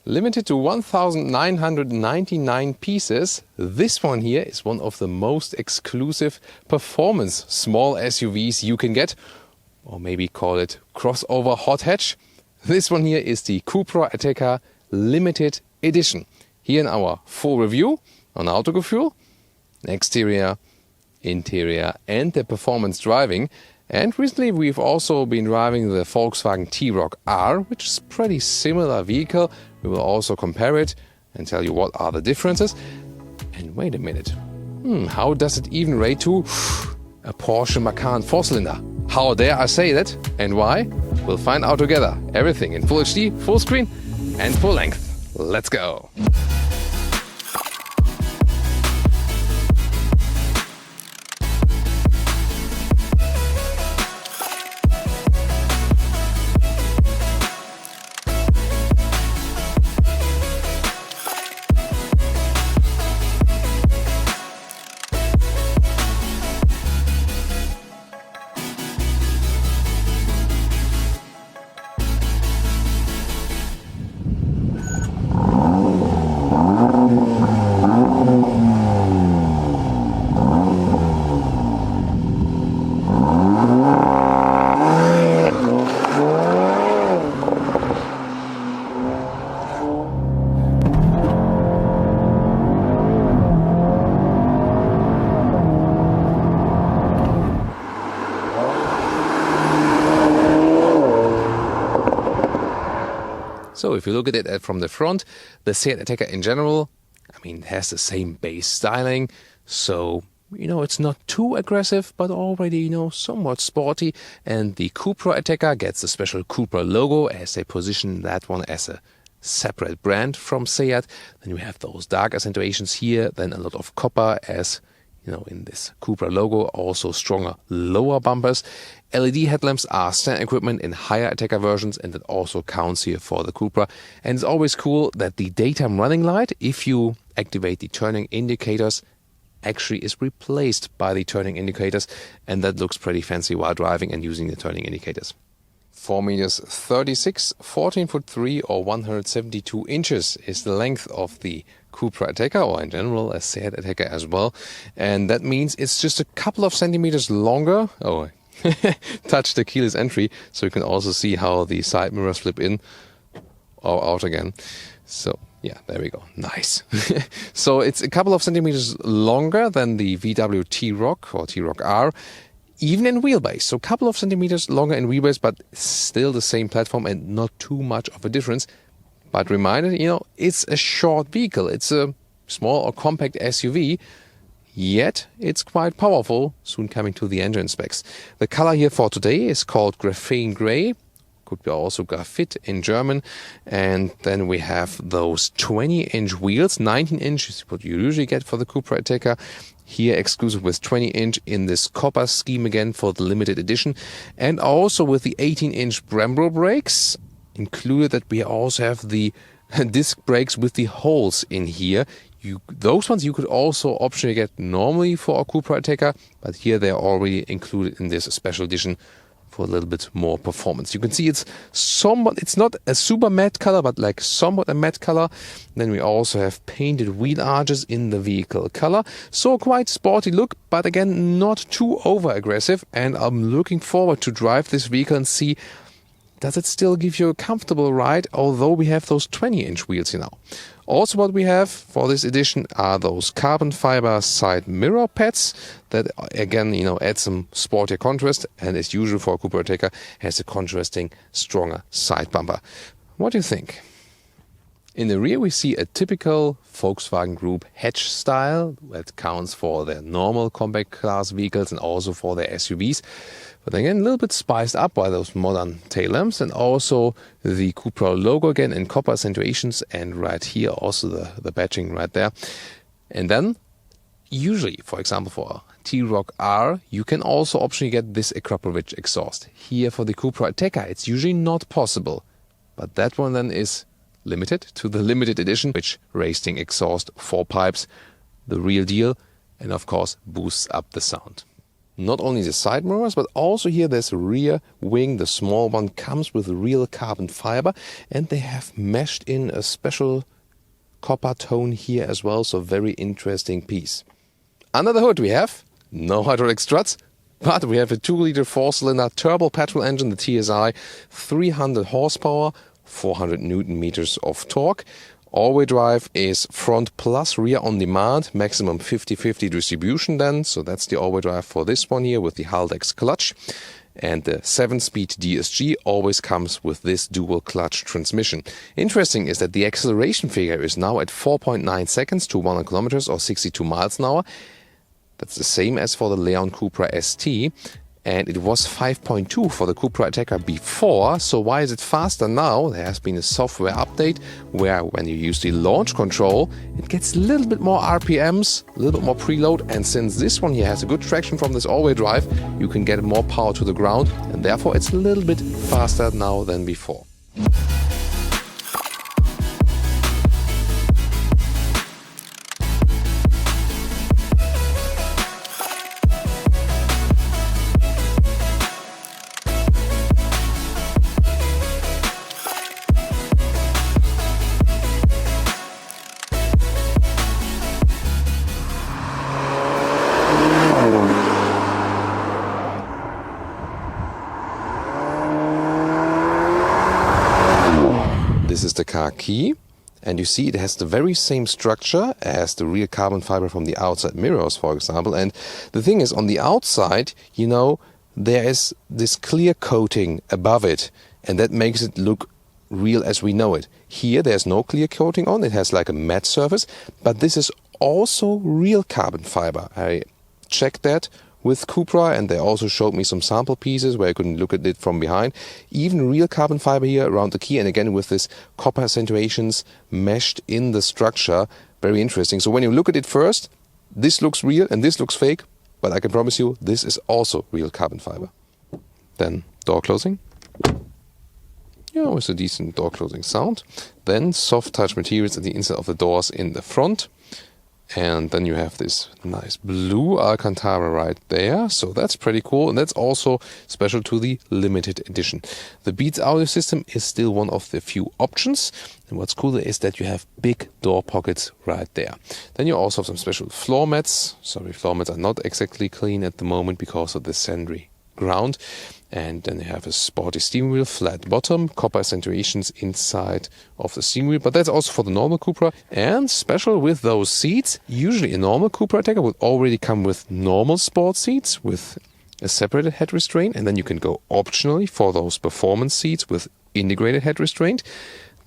Limited to 1,999 pieces, this one here is one of the most exclusive performance small SUVs you can get, or maybe call it crossover hot hatch. This one here is the Cupra Ateca Limited Edition. Here in our full review on Autogefühl, exterior, interior and the performance driving. And recently we've also been driving the Volkswagen T-Roc R, which is a pretty similar vehicle. We will also compare it and tell you what are the differences. And wait a minute, how does it even rate to a Porsche Macan 4-cylinder? How dare I say that and why? We'll find out together. Everything in full HD, full screen and full length. Let's go! So if you look at it from the front, the Seat Ateca in general, it has the same base styling. So, it's not too aggressive, but already, somewhat sporty. And the Cupra Ateca gets the special Cupra logo as they position that one as a separate brand from Seat. Then we have those dark accentuations here, then a lot of copper as in this Cupra logo, also stronger lower bumpers. LED headlamps are standard equipment in higher Ateca versions, and that also counts here for the Cupra. And it's always cool that the daytime running light, if you activate the turning indicators, actually is replaced by the turning indicators, and that looks pretty fancy while driving and using the turning indicators. 4 meters 36, 14 foot 3 or 172 inches is the length of the Cupra Ateca, or in general a Seat Ateca as well. And that means it's just a couple of centimeters longer. Oh, touch the keyless entry, so you can also see how the side mirrors flip in or out again. So yeah, there we go. Nice. So it's a couple of centimeters longer than the VW T-Roc or T-Roc R. Even in wheelbase, so a couple of centimeters longer in wheelbase, but still the same platform and not too much of a difference. But reminder, it's a short vehicle. It's a small or compact SUV, yet it's quite powerful, soon coming to the engine specs. The color here for today is called Graphene Gray. Could be also Graphit in German. And then we have those 20-inch wheels, 19-inch is what you usually get for the Cupra Ateca. Here exclusive with 20-inch in this copper scheme again for the limited edition. And also with the 18-inch Brembo brakes. Included that we also have the disc brakes with the holes in here. Those ones you could also optionally get normally for a Cupra Ateca, but here they are already included in this special edition for a little bit more performance. You can see it's not a super matte color, but like somewhat a matte color. Then we also have painted wheel arches in the vehicle color. So quite sporty look, but again, not too over aggressive. And I'm looking forward to drive this vehicle and see, does it still give you a comfortable ride, although we have those 20-inch wheels here now. Also what we have for this edition are those carbon fiber side mirror pads that again, add some sportier contrast, and as usual for a Cupra Ateca has a contrasting stronger side bumper. What do you think? In the rear we see a typical Volkswagen Group hatch style that counts for their normal compact class vehicles and also for their SUVs. But again, a little bit spiced up by those modern tail lamps and also the Cupra logo again in copper accentuations, and right here also the badging right there. And then usually, for example, for T-Roc R, you can also optionally get this Akrapovic exhaust. Here for the Cupra Ateca, it's usually not possible. But that one then is limited to the limited edition, which racing exhaust, 4 pipes, the real deal, and of course boosts up the sound. not only the side mirrors, but also here there's a rear wing. The small one comes with real carbon fiber, and they have meshed in a special copper tone here as well, so very interesting piece. Under the hood we have no hydraulic struts, but we have a 2-liter 4-cylinder turbo petrol engine, the TSI, 300 horsepower, 400 Newton meters of torque. All-wheel drive is front plus rear on demand, maximum 50-50 distribution then, so that's the all-wheel drive for this one here with the Haldex clutch. And the 7-speed DSG always comes with this dual clutch transmission. Interesting is that the acceleration figure is now at 4.9 seconds to 100 kilometers or 62 miles an hour. That's the same as for the Leon Cupra ST. And it was 5.2 for the Cupra Ateca before. So why is it faster now? There has been a software update where when you use the launch control, it gets a little bit more RPMs, a little bit more preload. And since this one here has a good traction from this all-wheel drive, you can get more power to the ground. And therefore it's a little bit faster now than before. This is the car key, and you see it has the very same structure as the rear carbon fiber from the outside mirrors, for example. And the thing is, on the outside, you know, there is this clear coating above it, and that makes it look real as we know it. Here there's no clear coating on, it has like a matte surface, but this is also real carbon fiber. I checked that with Cupra, and they also showed me some sample pieces where I couldn't look at it from behind. Even real carbon fiber here around the key, and again with this copper accentuations meshed in the structure. Very interesting. So when you look at it first, this looks real and this looks fake, but I can promise you this is also real carbon fiber. Then door closing. Yeah, with a decent door closing sound. Then soft touch materials at the inside of the doors in the front. And then you have this nice blue Alcantara right there. So that's pretty cool. And that's also special to the limited edition. The Beats audio system is still one of the few options. And what's cooler is that you have big door pockets right there. Then you also have some special floor mats. Sorry, floor mats are not exactly clean at the moment because of the sandy ground. And then you have a sporty steering wheel, flat bottom, copper accentuations inside of the steering wheel. But that's also for the normal Cupra. And special with those seats, usually a normal Cupra Ateca would already come with normal sport seats with a separated head restraint. And then you can go optionally for those performance seats with integrated head restraint.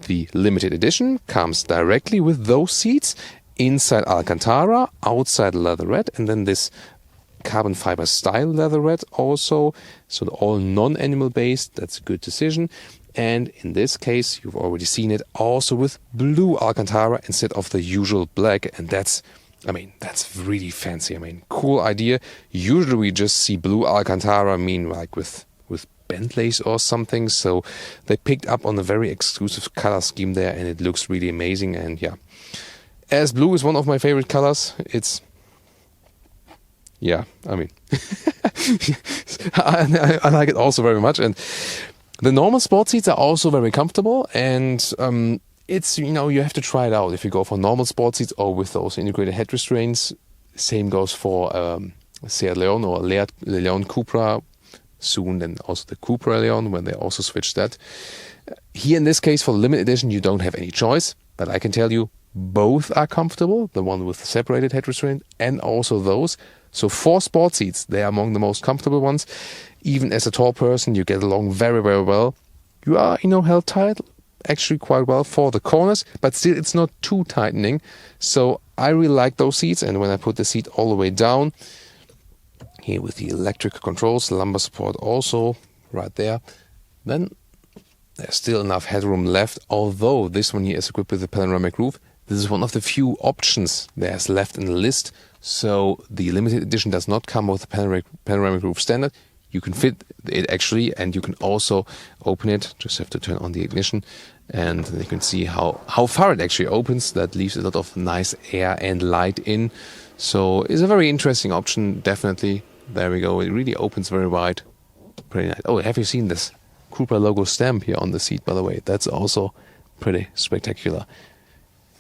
The limited edition comes directly with those seats, inside Alcantara, outside leatherette, and then this carbon fiber style leatherette also, so all non-animal based. That's a good decision. And in this case, you've already seen it, also with blue Alcantara instead of the usual black. And that's really fancy. I mean, cool idea. Usually we just see blue Alcantara, like with Bentleys or something. So they picked up on a very exclusive color scheme there, and it looks really amazing. And yeah, as blue is one of my favorite colors, I like it also very much. And the normal sport seats are also very comfortable, and it's, you have to try it out if you go for normal sport seats or with those integrated head restraints. Same goes for Seat Leon or Leon Cupra, soon then also the Cupra Leon when they also switch that. Here in this case for the limited edition you don't have any choice, but I can tell you both are comfortable, the one with the separated head restraint and also those. So 4 sport seats, they are among the most comfortable ones. Even as a tall person, you get along very, very well. You are, held tight actually quite well for the corners, but still it's not too tightening. So I really like those seats. And when I put the seat all the way down, here with the electric controls, lumbar support also right there, then there's still enough headroom left. Although this one here is equipped with a panoramic roof, this is one of the few options there's left in the list. So the limited edition does not come with a panoramic roof standard. You can fit it actually, and you can also open it. Just have to turn on the ignition, and you can see how far it actually opens. That leaves a lot of nice air and light in. So it's a very interesting option, definitely. there we go. It really opens very wide. Pretty nice. Oh, have you seen this Cupra logo stamp here on the seat, by the way? That's also pretty spectacular.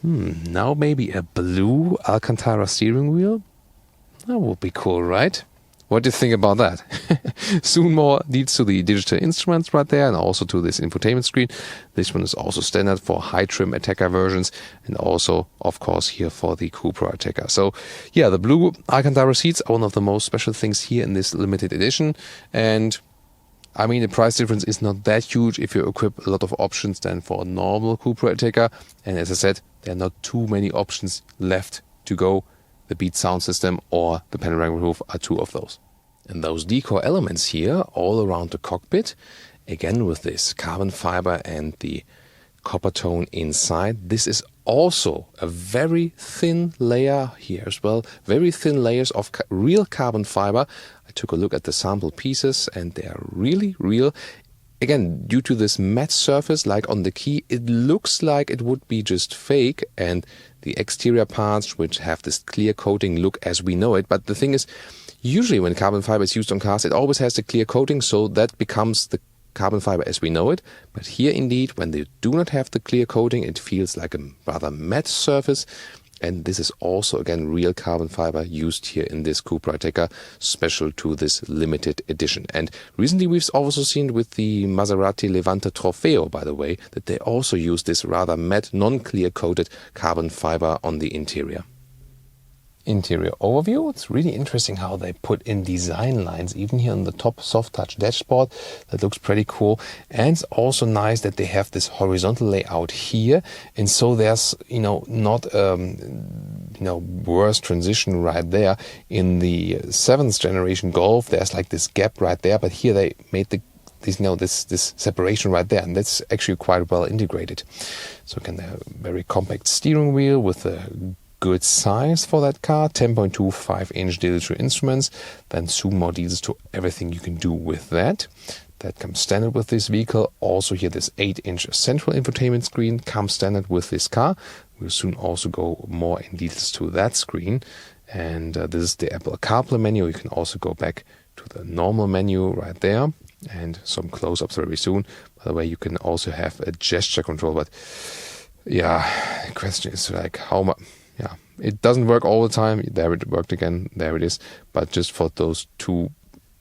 Now maybe a blue Alcantara steering wheel? That would be cool, right? What do you think about that? Soon more leads to the digital instruments right there and also to this infotainment screen. This one is also standard for high trim Ateca versions and also, of course, here for the Cupra Ateca. So, yeah, the blue Alcantara seats are one of the most special things here in this limited edition. And I mean, the price difference is not that huge if you equip a lot of options than for a normal Cupra Ateca. And as I said, there are not too many options left to go. The Beat sound system or the panoramic roof are two of those. And those decor elements here all around the cockpit, again with this carbon fiber and the copper tone inside. This is also a very thin layer here as well. Very thin layers of real carbon fiber. I took a look at the sample pieces and they are really real. Again, due to this matte surface like on the key, it looks like it would be just fake, and the exterior parts which have this clear coating look as we know it. But the thing is, usually when carbon fiber is used on cars, it always has the clear coating, so that becomes the carbon fiber as we know it. But here indeed, when they do not have the clear coating, it feels like a rather matte surface. And this is also, again, real carbon fiber used here in this Cupra Ateca, special to this limited edition. And recently we've also seen with the Maserati Levante Trofeo, by the way, that they also use this rather matte, non-clear coated carbon fiber on the interior. Interior overview. It's really interesting how they put in design lines even here on the top soft touch dashboard. That looks pretty cool. And it's also nice that they have this horizontal layout here, and so there's not worse transition right there. In the 7th generation Golf there's like this gap right there, but here they made this separation right there, and that's actually quite well integrated. So again, they have a very compact steering wheel with a good size for that car, 10.25-inch digital instruments, then soon more details to everything you can do with that. That comes standard with this vehicle. Also here this 8-inch central infotainment screen comes standard with this car. We'll soon also go more in details to that screen. And this is the Apple CarPlay menu. You can also go back to the normal menu right there, and some close-ups very soon. By the way, you can also have a gesture control, but yeah, the question is like how much. Yeah, it doesn't work all the time. There it worked again. There it is. But just for those two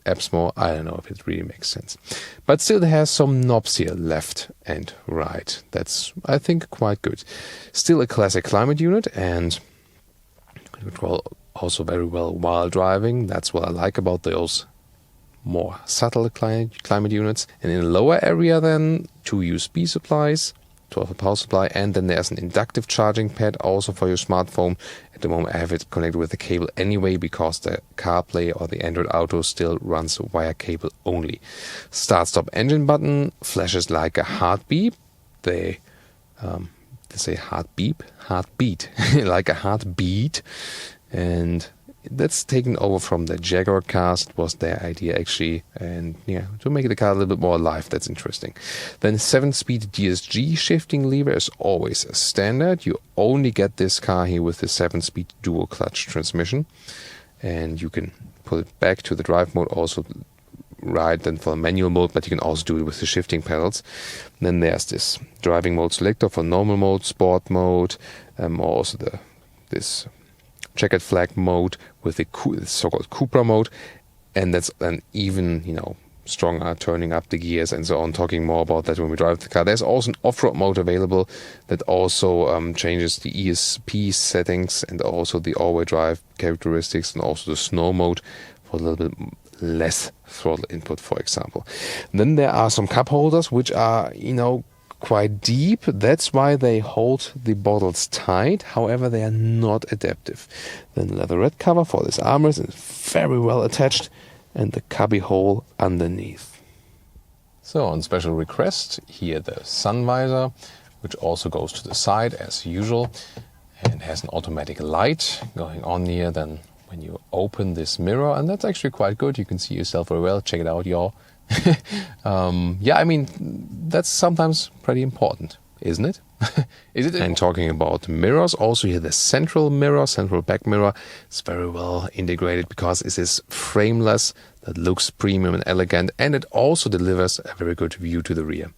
apps more, I don't know if it really makes sense. But still, it has some knobs here, left and right. That's, I think, quite good. Still a classic climate unit, and you can control also very well while driving. That's what I like about those more subtle climate units. And in the lower area, then, 2 USB supplies. 12-volt power supply, and then there's an inductive charging pad also for your smartphone. At the moment I have it connected with the cable anyway because the CarPlay or the Android Auto still runs via cable only. Start-stop engine button flashes like a heartbeat. They say heartbeat, like a heartbeat, and that's taken over from the Jaguar cars. It was their idea actually, and yeah, to make the car a little bit more alive. That's interesting. Then 7-speed DSG shifting lever is always a standard. You only get this car here with the 7-speed dual clutch transmission, and you can pull it back to the drive mode also right then for manual mode, but you can also do it with the shifting pedals. And then there's this driving mode selector for normal mode, sport mode, also this checkered flag mode with the so-called Cupra mode, and that's an even stronger turning up the gears and so on. Talking more about that when we drive the car. There's also an off-road mode available that also changes the ESP settings and also the all-wheel drive characteristics, and also the snow mode for a little bit less throttle input, for example. And then there are some cup holders which are quite deep. That's why they hold the bottles tight. However, they are not adaptive. Then leatherette cover for this armrest is very well attached, and the cubby hole underneath. So on special request, here the sun visor, which also goes to the side as usual and has an automatic light going on here. Then when you open this mirror, and that's actually quite good, you can see yourself very well. Check it out, y'all. Yeah, I mean, that's sometimes pretty important, isn't it? Is it? And talking about mirrors, also here the central mirror, central back mirror, is very well integrated because it is frameless, that looks premium and elegant, and it also delivers a very good view to the rear.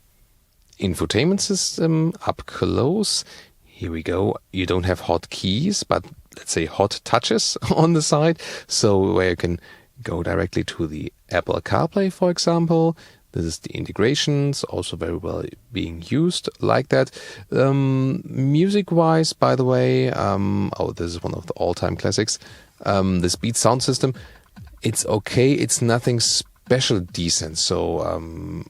Infotainment system up close. Here we go. You don't have hot keys, but let's say hot touches on the side. So where you can go directly to the Apple CarPlay, for example. This is the integrations, also very well being used like that. Music-wise, by the way, this is one of the all-time classics. This Beats sound system, it's okay. It's nothing special decent. So,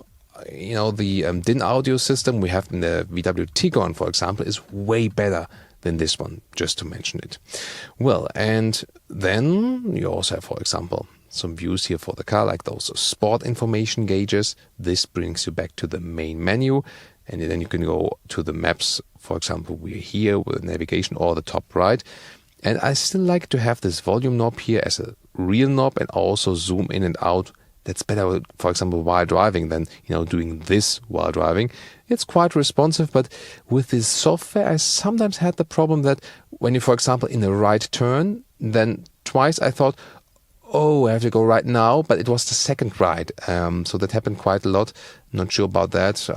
the DIN audio system we have in the VW Tiguan, for example, is way better than this one, just to mention it. Well, and then you also have, for example, some views here for the car, like those sport information gauges. This brings you back to the main menu, and then you can go to the maps. For example, we're here with navigation or the top right. And I still like to have this volume knob here as a real knob and also zoom in and out. That's better, for example, while driving than, doing this while driving. It's quite responsive, but with this software, I sometimes had the problem that when you, for example, in a right turn, then twice I thought, I have to go right now, but it was the second right. So that happened quite a lot. Not sure about that.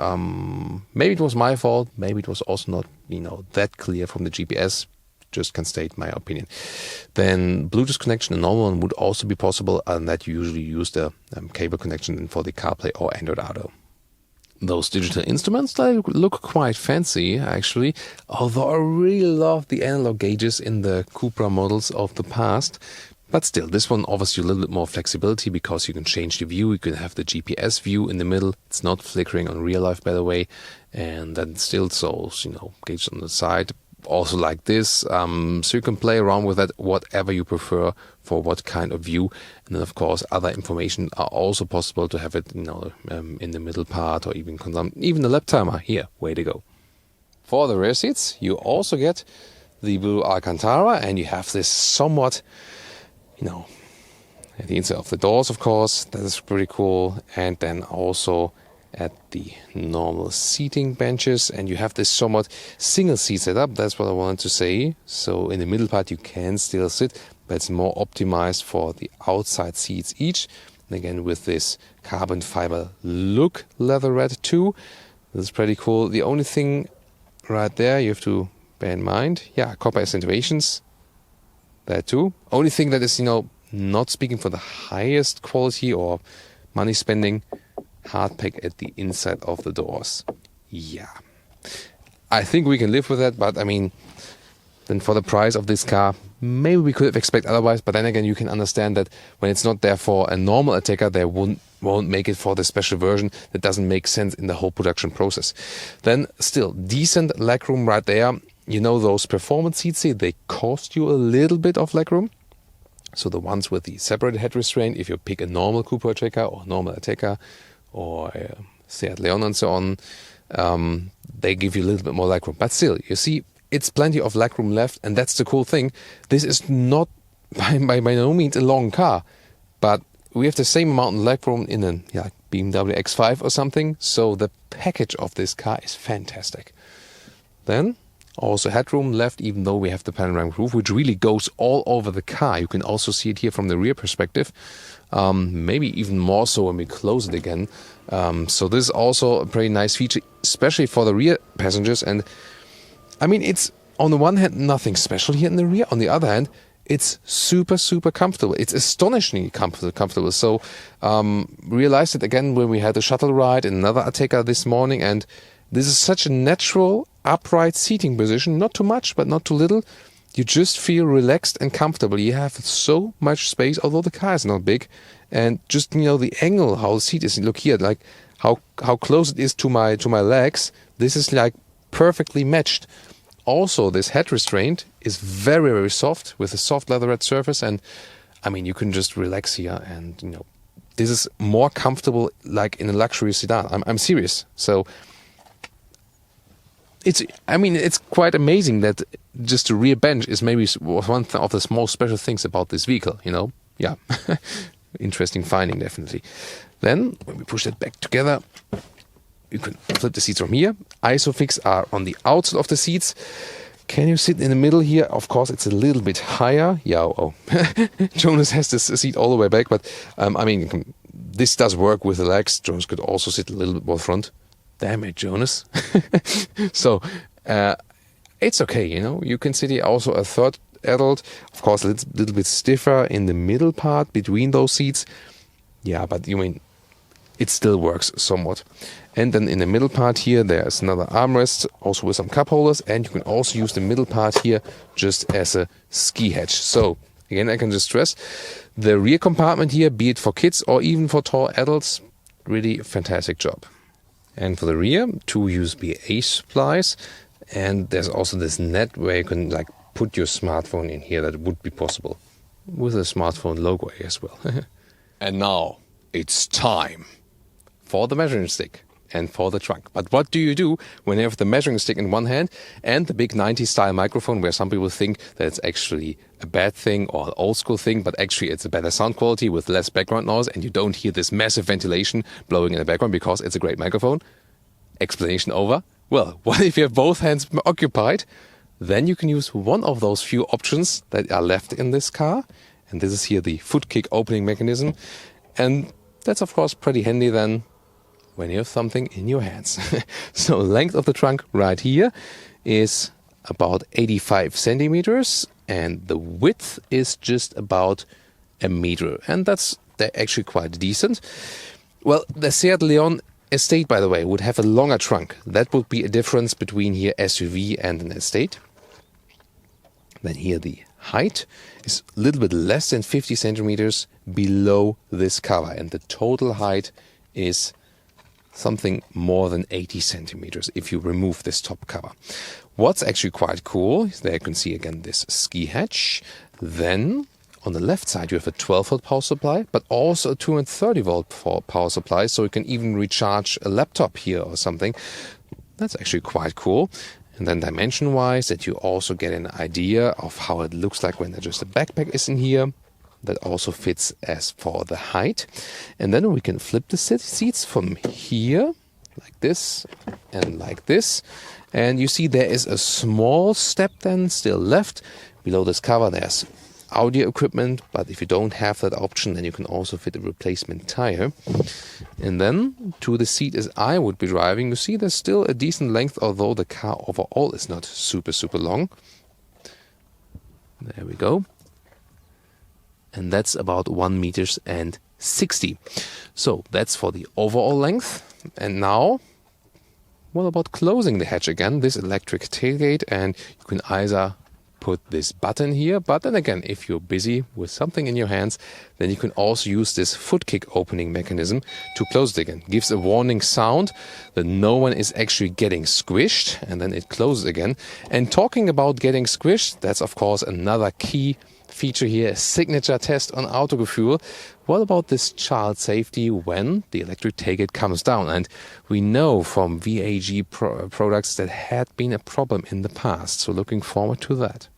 Maybe it was my fault. Maybe it was also not, that clear from the GPS. Just can state my opinion. Then Bluetooth connection, a normal one, would also be possible, and that you usually use the cable connection for the CarPlay or Android Auto. Those digital instruments, they look quite fancy, actually, although I really love the analog gauges in the Cupra models of the past. But still, this one offers you a little bit more flexibility because you can change the view. You can have the GPS view in the middle. It's not flickering on real life, by the way. And then still shows, gauge on the side. Also like this. So you can play around with that, whatever you prefer for what kind of view. And then, of course, other information are also possible to have it, in the middle part, or even the lap timer. Here, way to go. For the rear seats, you also get the blue Alcantara, and you have this somewhat, at the inside of the doors, of course. That is pretty cool. And then also at the normal seating benches, and you have this somewhat single seat setup. That's what I wanted to say. So in the middle part you can still sit, but it's more optimized for the outside seats each. And again, with this carbon fiber look leatherette too. This is pretty cool. The only thing right there you have to bear in mind, copper accentuations, that too. Only thing that is, not speaking for the highest quality or money spending, hard pack at the inside of the doors. Yeah. I think we can live with that, but then for the price of this car, maybe we could have expected otherwise, but then again, you can understand that when it's not there for a normal Ateca, they won't make it for the special version. That doesn't make sense in the whole production process. Then still, decent legroom right there. Those performance seats here, they cost you a little bit of legroom. So the ones with the separated head restraint, if you pick a normal Cupra Ateca or normal Ateca or Seat Leon and so on, they give you a little bit more legroom. But still, you see, it's plenty of legroom left, and that's the cool thing. This is not by no means a long car, but we have the same amount of legroom in a BMW X5 or something, so the package of this car is fantastic. Then also headroom left, even though we have the panoramic roof, which really goes all over the car. You can also see it here from the rear perspective, maybe even more so when we close it again. So this is also a pretty nice feature, especially for the rear passengers. And it's on the one hand nothing special here in the rear. On the other hand, it's super, super comfortable. It's astonishingly comfortable. So realized it again when we had a shuttle ride in another Ateca this morning, and this is such a natural upright seating position. Not too much, but not too little. You just feel relaxed and comfortable. You have so much space, although the car is not big. And just, the angle, how the seat is. Look here, like how close it is to my legs. This is like perfectly matched. Also, this head restraint is very, very soft with a soft leatherette surface. And you can just relax here, and this is more comfortable like in a luxury sedan. I'm serious. So it's quite amazing that just the rear bench is maybe one of the small special things about this vehicle, Yeah, interesting finding, definitely. Then, when we push that back together, you can flip the seats from here. Isofix are on the outside of the seats. Can you sit in the middle here? Of course, it's a little bit higher. Yeah, oh. Jonas has this seat all the way back, but I mean, this does work with the legs. Jonas could also sit a little bit more front. Damn it, Jonas. So, it's okay, you know. You can sit here also a third adult. Of course, a little bit stiffer in the middle part between those seats. Yeah, but you mean, it still works somewhat. And then in the middle part here, there's another armrest, also with some cup holders. And you can also use the middle part here just as a ski hatch. So, again, I can just stress, the rear compartment here, be it for kids or even for tall adults, really fantastic job. And for the rear, 2 USB-A supplies. And there's also this net where you can like put your smartphone in here. That would be possible with a smartphone logo as well. And now it's time for the measuring stick and for the trunk. But what do you do when you have the measuring stick in one hand and the big 90s style microphone, where some people think that it's actually a bad thing or an old school thing, but actually it's a better sound quality with less background noise and you don't hear this massive ventilation blowing in the background because it's a great microphone? Explanation over. Well, what if you have both hands occupied? Then you can use one of those few options that are left in this car. And this is here the foot kick opening mechanism. And that's of course pretty handy then when you have something in your hands. So length of the trunk right here is about 85 centimeters and the width is just about a meter. And that's actually quite decent. Well, the Seat Leon Estate, by the way, would have a longer trunk. That would be a difference between here SUV and an Estate. Then here the height is a little bit less than 50 centimeters below this cover. And the total height is something more than 80 centimeters if you remove this top cover. What's actually quite cool, there you can see again this ski hatch. Then on the left side you have a 12-volt power supply, but also a 230-volt power supply, so you can even recharge a laptop here or something. That's actually quite cool. And then dimension-wise, that you also get an idea of how it looks like when just a backpack is in here. That also fits as for the height. And then we can flip the seats from here, like this and like this. And you see there is a small step then still left. Below this cover there's audio equipment, but if you don't have that option, then you can also fit a replacement tire. And then to the seat as I would be driving, you see there's still a decent length, although the car overall is not super long. There we go. And that's about 1 meters and 60. So that's for the overall length. And now, what about closing the hatch again? This electric tailgate, and you can either put this button here, but then again, if you're busy with something in your hands, then you can also use this foot kick opening mechanism to close it again. Gives a warning sound that no one is actually getting squished, and then it closes again. And talking about getting squished, that's of course another key feature here, a signature test on Autogefühl. What about this child safety when the electric tailgate comes down? And we know from VAG products that had been a problem in the past, so looking forward to that.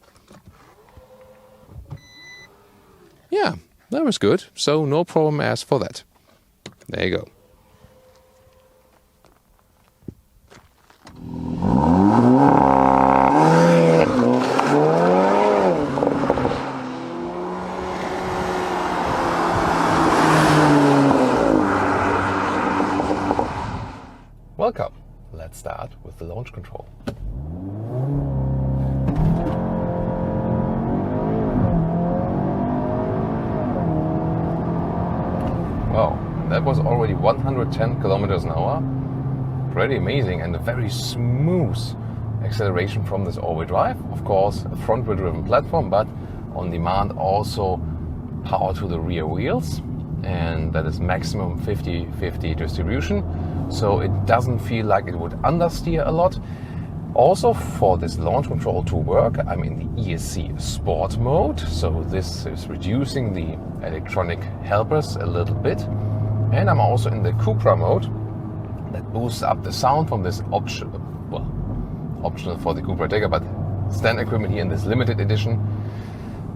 Yeah, that was good, so no problem as for that. There you go. Welcome. Let's start with the launch control. Wow, that was already 110 kilometers an hour. Pretty amazing, and a very smooth acceleration from this all-wheel drive. Of course, a front-wheel driven platform, but on demand also power to the rear wheels. And that is maximum 50-50 distribution. So it doesn't feel like it would understeer a lot. Also, for this launch control to work, I'm in the ESC Sport mode. So this is reducing the electronic helpers a little bit. And I'm also in the Cupra mode that boosts up the sound from this optional for the Cupra Ateca, but standard equipment here in this limited edition.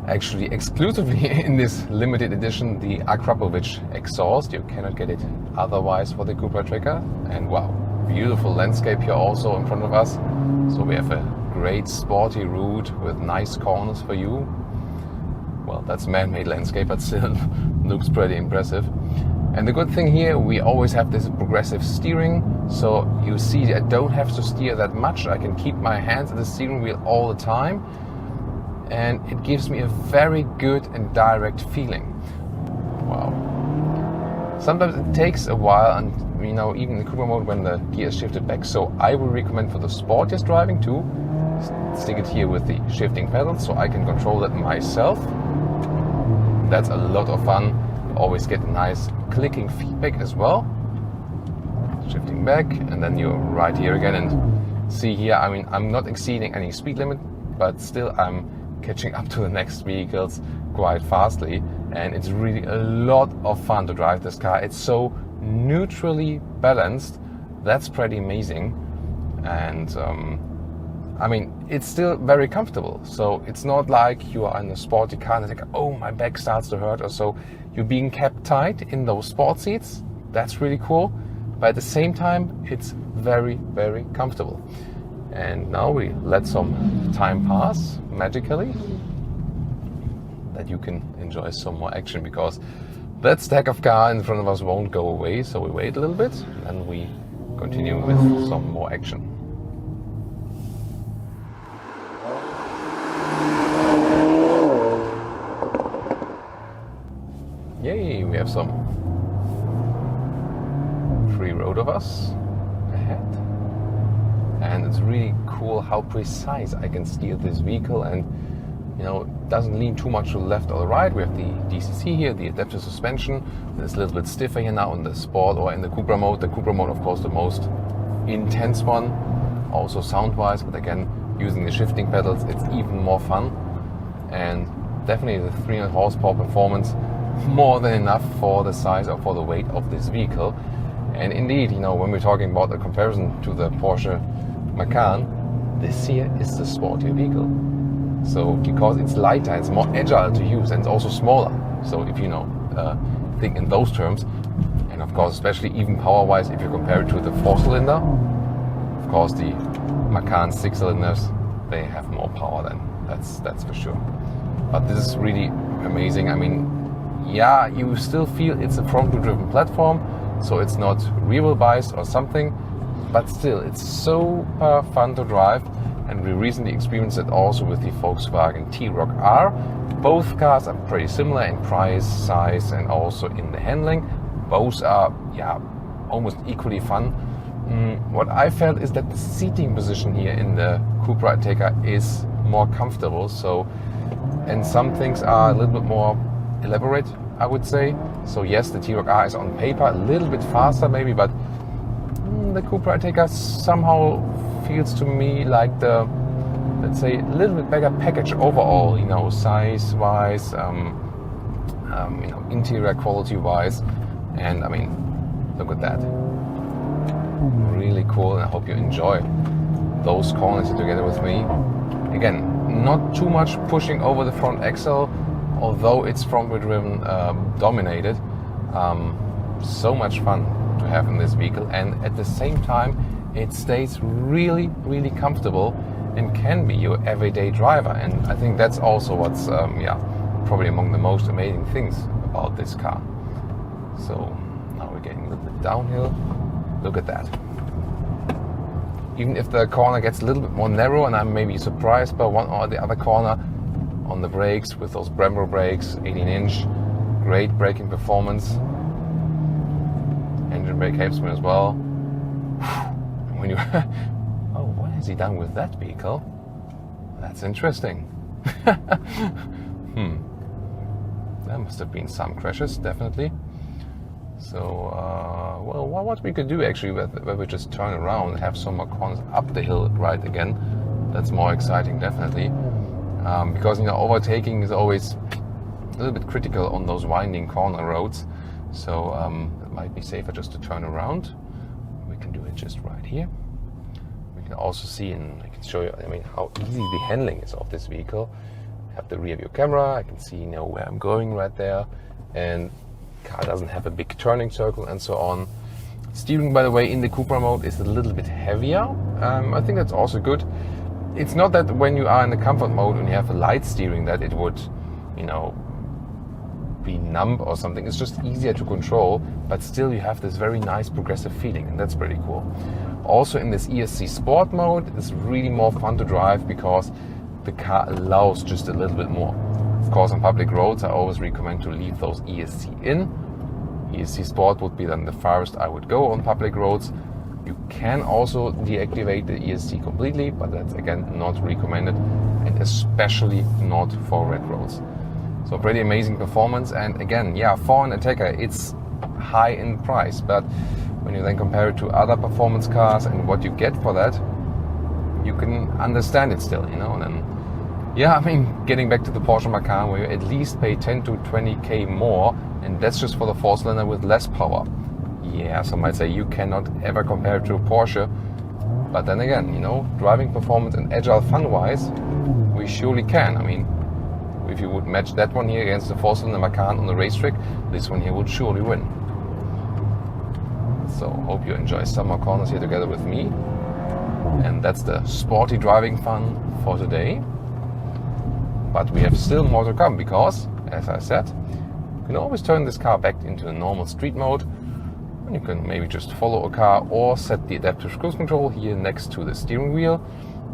Actually, exclusively in this limited edition, the Akrapovic exhaust. You cannot get it otherwise for the Cupra Ateca. And wow, beautiful landscape here also in front of us. So we have a great sporty route with nice corners for you. Well, that's man-made landscape, but still looks pretty impressive. And the good thing here, we always have this progressive steering. So you see, I don't have to steer that much. I can keep my hands at the steering wheel all the time. And it gives me a very good and direct feeling. Wow. Sometimes it takes a while, and even in Cupra mode when the gear is shifted back. So I would recommend for the sportiest driving to stick it here with the shifting pedals so I can control that myself. That's a lot of fun. Always get a nice clicking feedback as well. Shifting back, and then you're right here again, and see here, I'm not exceeding any speed limit, but still I'm catching up to the next vehicles quite fastly, and it's really a lot of fun to drive this car. It's so neutrally balanced. That's pretty amazing. And it's still very comfortable. So it's not like you are in a sporty car and think, oh, my back starts to hurt or so. You're being kept tight in those sport seats. That's really cool. But at the same time, it's very, very comfortable. And now we let some time pass magically, that you can enjoy some more action, because that stack of car in front of us won't go away. So we wait a little bit and we continue with some more action. Yay, we have some free road of us ahead. And it's really cool how precise I can steer this vehicle, and it doesn't lean too much to the left or the right. We have the DCC here, the adaptive suspension. It's a little bit stiffer here now in the Sport or in the Cupra mode. The Cupra mode, of course, the most intense one, also sound-wise, but again, using the shifting pedals, it's even more fun. And definitely the 300 horsepower performance, more than enough for the size or for the weight of this vehicle. And indeed, when we're talking about the comparison to the Porsche Macan, this here is the sportier vehicle. So because it's lighter, it's more agile to use, and it's also smaller. So if think in those terms, and of course, especially even power-wise, if you compare it to the 4-cylinder, of course the Macan 6-cylinders, they have more power than that's for sure. But this is really amazing. Yeah, you still feel it's a front-wheel driven platform, so it's not rear-wheel biased or something, but still, it's super fun to drive. And we recently experienced it also with the Volkswagen T-Roc R. Both cars are pretty similar in price, size, and also in the handling. Both are, almost equally fun. What I felt is that the seating position here in the Cupra Ateca is more comfortable. And some things are a little bit more elaborate, I would say. So yes, the T-Roc R is on paper a little bit faster maybe, but the Cupra Ateca somehow feels to me like the, let's say, a little bit better package overall, size-wise, interior quality-wise. And look at that. Really cool, and I hope you enjoy those corners together with me. Again, not too much pushing over the front axle, although it's front-wheel driven dominated. So much fun to have in this vehicle, and at the same time it stays really, really comfortable and can be your everyday driver. And I think that's also what's probably among the most amazing things about this car. So now we're getting a little bit downhill. Look at that. Even if the corner gets a little bit more narrow and I'm maybe surprised by one or the other corner, on the brakes with those Brembo brakes, 18-inch, great braking performance. Engine brake helps me as well. When you oh, what has he done with that vehicle? That's interesting. There must have been some crashes, definitely. So, well, what we could do actually, where we just turn around and have some more corners up the hill right again. That's more exciting, definitely. Because overtaking is always a little bit critical on those winding corner roads. So it might be safer just to turn around. We can do it just right here. We can also see, and I can show you, how easy the handling is of this vehicle. I have the rear view camera. I can see where I'm going right there, and car doesn't have a big turning circle and so on. Steering, by the way, in the Cupra mode is a little bit heavier. I think that's also good. It's not that when you are in the comfort mode and you have a light steering that it would, be numb or something. It's just easier to control, but still you have this very nice progressive feeling, and that's pretty cool. Also in this ESC Sport mode, it's really more fun to drive because the car allows just a little bit more. Of course, on public roads, I always recommend to leave those ESC in. ESC Sport would be then the farthest I would go on public roads. You can also deactivate the ESC completely, but that's again not recommended, and especially not for red roads. So pretty amazing performance, and again, for an Ateca, it's high in price, but when you then compare it to other performance cars and what you get for that, you can understand it still, and then, getting back to the Porsche Macan, where you at least pay 10 to 20k more, and that's just for the 4-cylinder with less power. Some might say you cannot ever compare it to a Porsche, but then again, driving performance and agile fun-wise, we surely can. If you would match that one here against the 4-cylinder Macan on the racetrack, this one here would surely win. So hope you enjoy some more corners here together with me. And that's the sporty driving fun for today. But we have still more to come because, as I said, you can always turn this car back into a normal street mode. And you can maybe just follow a car or set the adaptive cruise control here next to the steering wheel.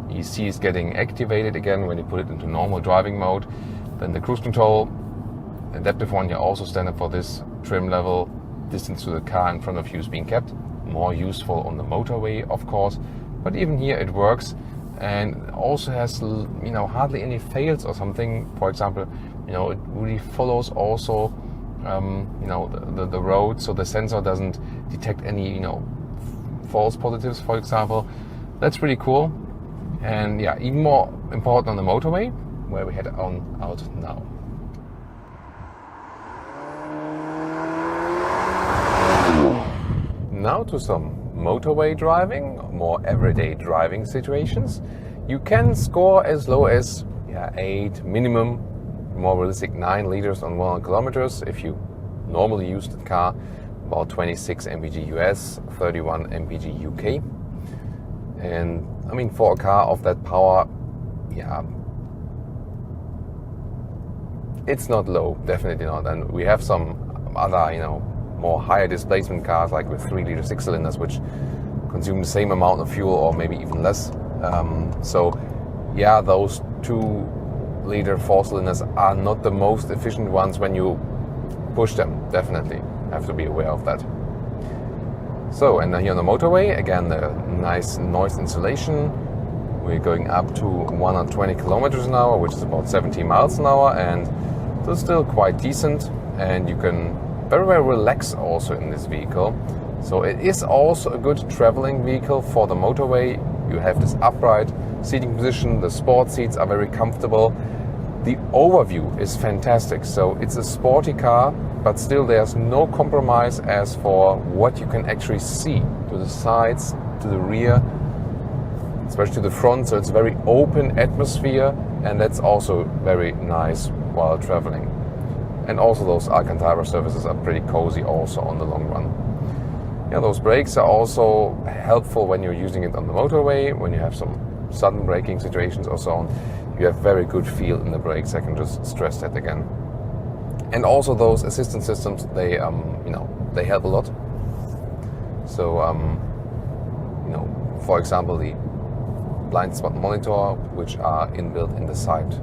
EC is getting activated again when you put it into normal driving mode. Then the cruise control, adaptive one here also standard for this trim level. Distance to the car in front of you is being kept. More useful on the motorway, of course. But even here it works, and also has hardly any fails or something. For example, it really follows also the road, so the sensor doesn't detect any false positives, for example. That's pretty cool. And even more important on the motorway, where we head out now. Now to some motorway driving, more everyday driving situations. You can score as low as 8, minimum, more realistic 9 liters on 100 kilometers if you normally use the car, about 26 mpg US, 31 mpg UK. And for a car of that power, it's not low, definitely not. And we have some other, more higher displacement cars, like with 3-liter 6-cylinders, which consume the same amount of fuel or maybe even less. Those 2-liter 4-cylinders are not the most efficient ones when you push them, definitely. Have to be aware of that. So, and here on the motorway, again, the nice noise insulation. We're going up to 120 kilometers an hour, which is about 70 miles an hour, and it's still quite decent. And you can very well relax also in this vehicle. So it is also a good traveling vehicle for the motorway. You have this upright seating position. The sport seats are very comfortable. The overview is fantastic. So it's a sporty car, but still there's no compromise as for what you can actually see to the sides, to the rear, especially to the front. So it's a very open atmosphere, and that's also very nice while traveling. And also those Alcantara surfaces are pretty cozy also on the long run. Those brakes are also helpful when you're using it on the motorway, when you have some sudden braking situations or so on. You have very good feel in the brakes. I can just stress that again. And also those assistance systems, they help a lot. So, for example, the blind spot monitor, which are inbuilt in the side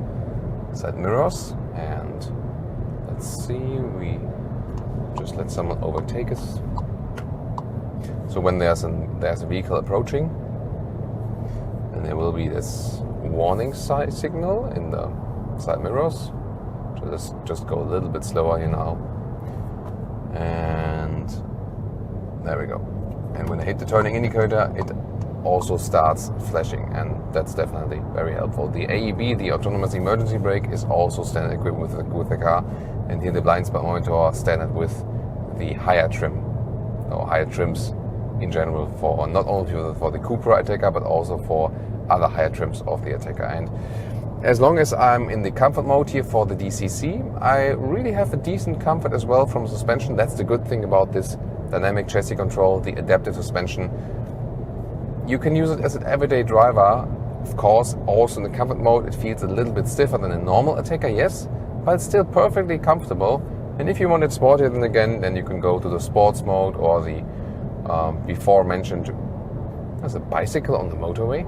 mirrors. And let's see, we just let someone overtake us. So when there's a vehicle approaching, and there will be this warning signal in the side mirrors. So just go a little bit slower here now. And there we go. And when I hit the turning indicator, it also starts flashing, and that's definitely very helpful. The AEB, the autonomous emergency brake, is also standard equipped with the car, and here the blind spot monitor standard with the higher trim, or higher trims in general, for not only for the Cupra Ateca, but also for other higher trims of the Ateca. And as long as I'm in the comfort mode here for the DCC, I really have a decent comfort as well from suspension. That's the good thing about this dynamic chassis control, the adaptive suspension. You can use it as an everyday driver. Of course, also in the comfort mode, it feels a little bit stiffer than a normal Ateca, yes, but it's still perfectly comfortable. And if you want it sportier then you can go to the sports mode or the before mentioned. There's a bicycle on the motorway.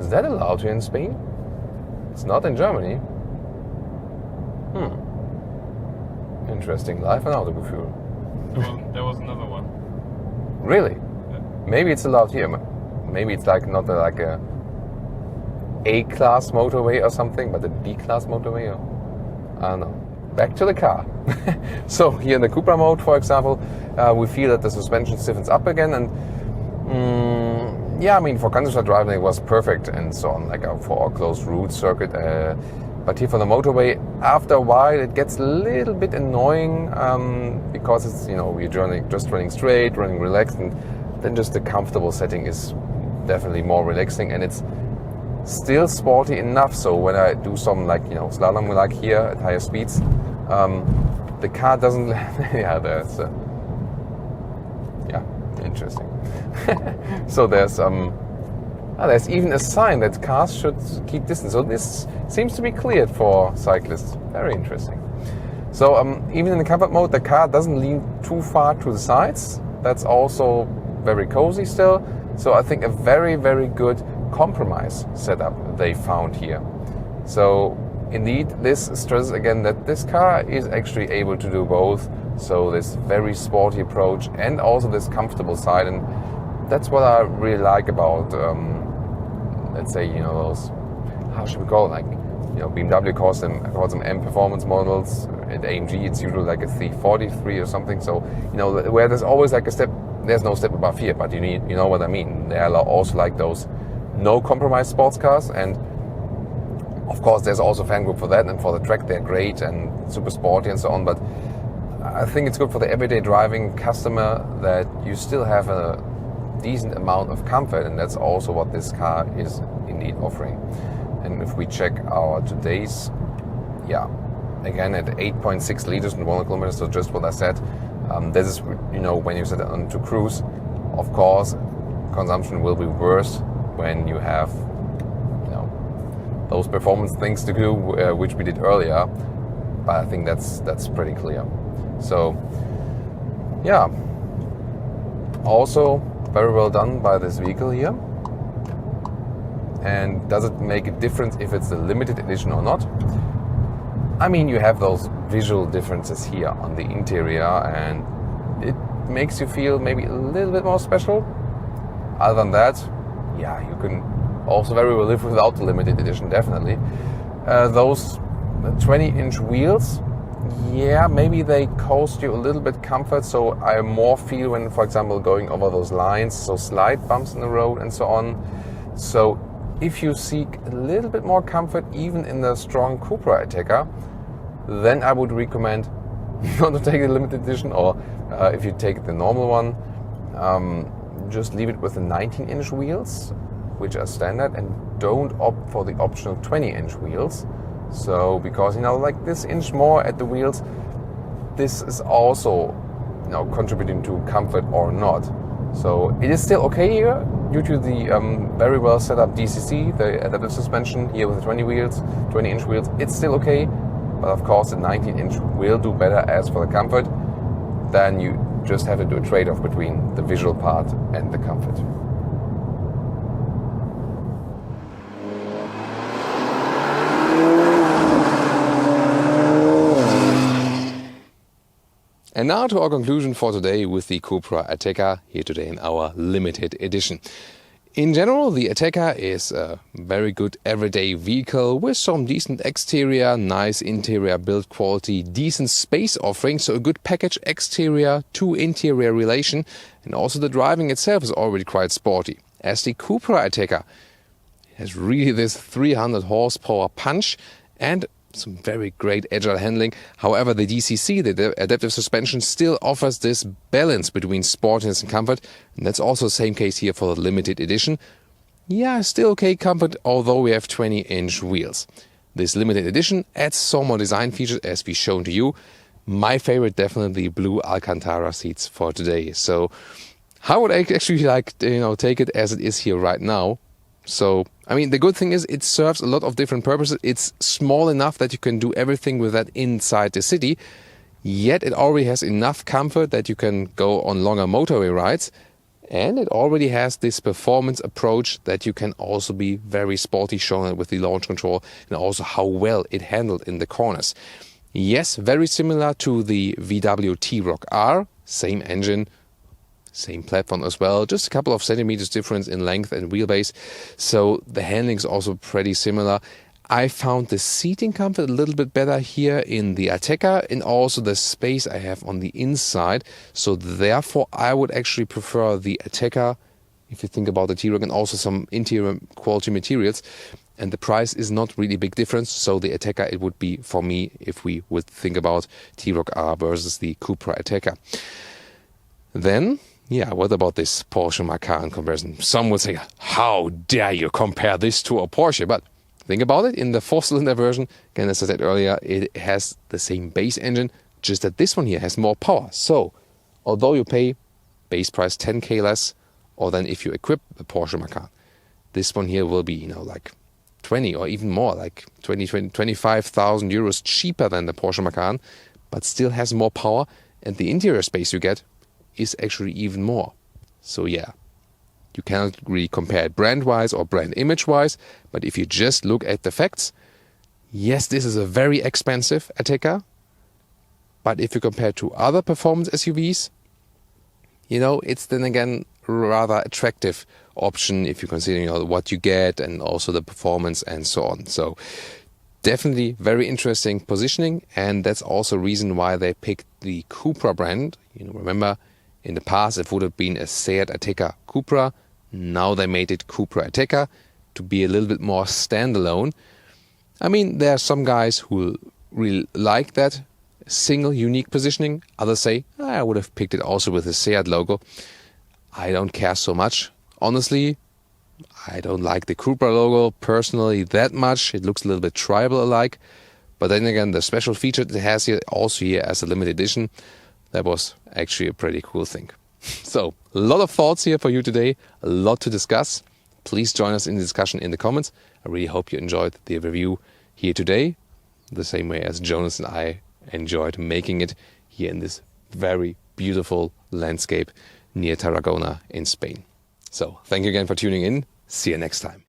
Is that allowed here in Spain? It's not in Germany. Interesting. Live and Autogefühl. There was another one. Really? Yeah. Maybe it's allowed here. Maybe it's like not like a A-class motorway or something, but a B-class motorway. Or, I don't know. Back to the car. So here in the Cupra mode, for example, we feel that the suspension stiffens up again, and yeah, I mean, for countryside driving it was perfect and so on, like for our closed route circuit. But here for the motorway, after a while, it gets a little bit annoying because it's, we're just running straight, running relaxed, and then just the comfortable setting is definitely more relaxing, and it's still sporty enough. So when I do some slalom like here at higher speeds, the car doesn't. Yeah, interesting. So there's even a sign that cars should keep distance. So this seems to be cleared for cyclists. Very interesting. So even in the comfort mode, the car doesn't lean too far to the sides. That's also very cozy still. So I think a very, very good compromise setup they found here. So indeed, this stresses again that this car is actually able to do both. So this very sporty approach and also this comfortable side, and that's what I really like about, let's say, those, how should we call it? Like, BMW calls them M performance models. At AMG, it's usually like a 343 or something. So, where there's always like a step. There's no step above here, but you know what I mean. There are also like those no compromise sports cars, and of course there's also a fan group for that, and for the track they're great and super sporty and so on. But I think it's good for the everyday driving customer that you still have a decent amount of comfort, and that's also what this car is indeed offering. And if we check our today's, again at 8.6 liters in 100 kilometers, so just what I said. This is, when you set it on to cruise, of course, consumption will be worse when you have, those performance things to do, which we did earlier. But I think that's pretty clear. So, yeah. Also, very well done by this vehicle here. And does it make a difference if it's a limited edition or not? I mean, you have those visual differences here on the interior, and it makes you feel maybe a little bit more special. Other than that, you can also very well live without the limited edition, definitely. Those 20-inch wheels, maybe they cost you a little bit comfort, so I more feel when, for example, going over those lines, so slight bumps in the road and so on. So if you seek a little bit more comfort, even in the strong Cupra Ateca, then I would recommend not to take the limited edition, or if you take the normal one, just leave it with the 19-inch wheels, which are standard, and don't opt for the optional 20-inch wheels. So, because, like this inch more at the wheels, this is also, contributing to comfort or not. So it is still okay here due to the very well set up DCC, the adaptive suspension here with the 20-inch wheels. It's still okay, but of course the 19-inch will do better as for the comfort. Then you just have to do a trade-off between the visual part and the comfort. And now to our conclusion for today with the Cupra Ateca, here today in our limited edition. In general, the Ateca is a very good everyday vehicle with some decent exterior, nice interior build quality, decent space offering, so a good package exterior to interior relation, and also the driving itself is already quite sporty. As the Cupra Ateca has really this 300 horsepower punch and some very great agile handling. However, the DCC, the adaptive suspension, still offers this balance between sportiness and comfort. And that's also the same case here for the limited edition. Still okay comfort, although we have 20-inch wheels. This limited edition adds some more design features as we've shown to you. My favorite, definitely blue Alcantara seats for today. So how would I actually take it as it is here right now? So, I mean, the good thing is it serves a lot of different purposes. It's small enough that you can do everything with that inside the city, yet it already has enough comfort that you can go on longer motorway rides. And it already has this performance approach that you can also be very sporty shown with the launch control, and also how well it handled in the corners. Yes, very similar to the VW T-Roc R, same engine, same platform as well, just a couple of centimeters difference in length and wheelbase. So the handling is also pretty similar. I found the seating comfort a little bit better here in the Ateca, and also the space I have on the inside. So therefore, I would actually prefer the Ateca, if you think about the T-Roc, and also some interior quality materials. And the price is not really big difference. So the Ateca, it would be for me if we would think about T-Roc R versus the Cupra Ateca. Then, yeah, what about this Porsche Macan comparison? Some would say, how dare you compare this to a Porsche? But think about it, in the 4-cylinder version, again, as I said earlier, it has the same base engine, just that this one here has more power. So, although you pay base price 10k less, or than if you equip the Porsche Macan, this one here will be, like 20 or even more, like 25,000 euros cheaper than the Porsche Macan, but still has more power, and the interior space you get is actually even more. So yeah, you cannot really compare it brand-wise or brand image-wise, but if you just look at the facts, yes, this is a very expensive Ateca, but if you compare to other performance SUVs, it's then again rather attractive option if you consider what you get and also the performance and so on. So definitely very interesting positioning, and that's also a reason why they picked the Cupra brand. Remember, in the past it would have been a Seat Ateca Cupra. Now they made it Cupra Ateca to be a little bit more standalone. I mean, there are some guys who really like that single unique positioning. Others say, I would have picked it also with the Seat logo. I don't care so much. Honestly, I don't like the Cupra logo personally that much. It looks a little bit tribal-alike. But then again, the special feature it has here, also here as a limited edition, that was actually a pretty cool thing. So, a lot of thoughts here for you today, a lot to discuss. Please join us in the discussion in the comments. I really hope you enjoyed the review here today, the same way as Jonas and I enjoyed making it here in this very beautiful landscape near Tarragona in Spain. So, thank you again for tuning in. See you next time.